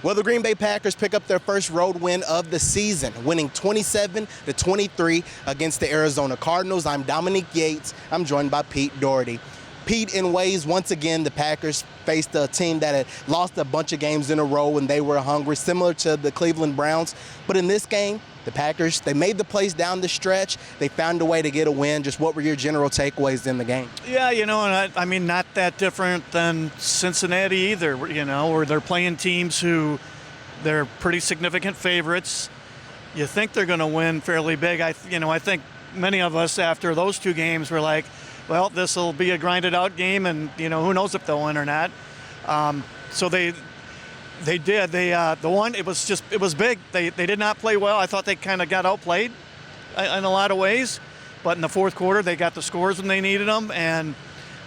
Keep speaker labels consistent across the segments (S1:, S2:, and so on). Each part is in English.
S1: Well, the Green Bay Packers pick up their first road win of the season, winning 27-23 against the Arizona Cardinals. I'm Dominique Yates. I'm joined by Pete Dougherty. Pete, in ways, once again, the Packers faced a team that had lost a bunch of games in a row and they were hungry, similar to the Cleveland Browns. But in this game, the Packers, they made the plays down the stretch. They found a way to get a win. Just what were your general takeaways in the game?
S2: Yeah, and I mean, not that different than Cincinnati either, where they're playing teams who they're pretty significant favorites. You think they're going to win fairly big. I think many of us after those two games were like, well, this will be a grinded out game, and who knows if they'll win or not. So they did. It was big. They did not play well. I thought they kind of got outplayed in a lot of ways, but in the fourth quarter they got the scores when they needed them. And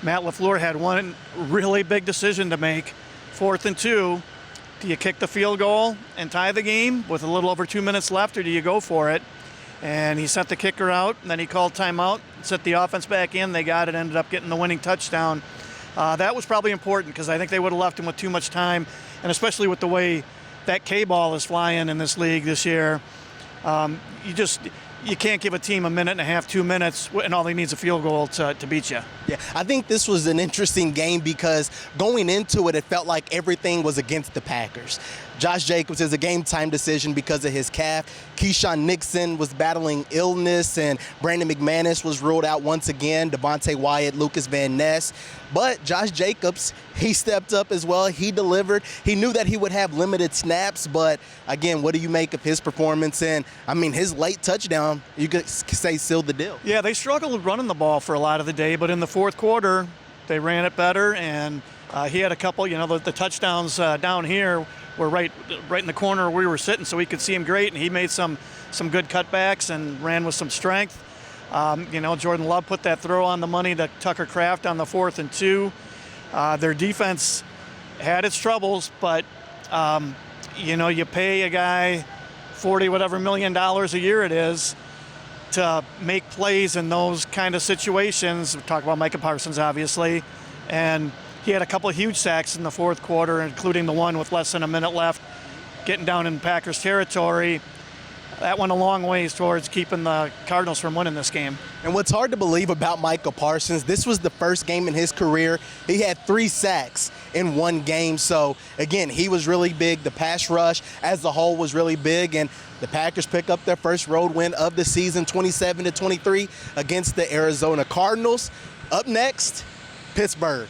S2: Matt LaFleur had one really big decision to make. 4th and 2. Do you kick the field goal and tie the game with a little over 2 minutes left, or do you go for it? And he sent the kicker out, and then he called timeout, set the offense back in. They got it, ended up getting the winning touchdown. That was probably important because I think they would have left him with too much time, and especially with the way that K-ball is flying in this league this year, you can't give a team a minute and a half, 2 minutes, and all they need is a field goal to beat you.
S1: Yeah, I think this was an interesting game because going into it, it felt like everything was against the Packers. Josh Jacobs is a game-time decision because of his calf. Keyshawn Nixon was battling illness, and Brandon McManus was ruled out once again. Devontae Wyatt, Lucas Van Ness. But Josh Jacobs, he stepped up as well. He delivered. He knew that he would have limited snaps, but again, what do you make of his performance? And I mean, his late touchdown, you could say, sealed the deal.
S2: Yeah, they struggled running the ball for a lot of the day, but in the fourth quarter, they ran it better, and he had a couple, the touchdowns down here were right in the corner where we were sitting, so we could see him great, and he made some good cutbacks and ran with some strength. Jordan Love put that throw on the money to Tucker Kraft on the 4th and 2. Their defense had its troubles, but you pay a guy $40 million a year it is to make plays in those kind of situations. We talk about Micah Parsons, obviously, and he had a couple of huge sacks in the fourth quarter, including the one with less than a minute left, getting down in Packers territory. That went a long ways towards keeping the Cardinals from winning this game.
S1: And what's hard to believe about Micah Parsons, this was the first game in his career. He had 3 sacks in one game. So, again, he was really big. The pass rush as a whole was really big. And the Packers pick up their first road win of the season, 27-23 against the Arizona Cardinals. Up next, Pittsburgh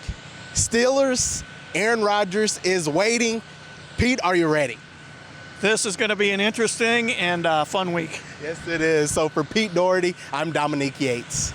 S1: Steelers. Aaron Rodgers is waiting. Pete, are you ready?
S2: This is going to be an interesting and fun week.
S1: Yes, it is. So for Pete Dougherty, I'm Dominique Yates.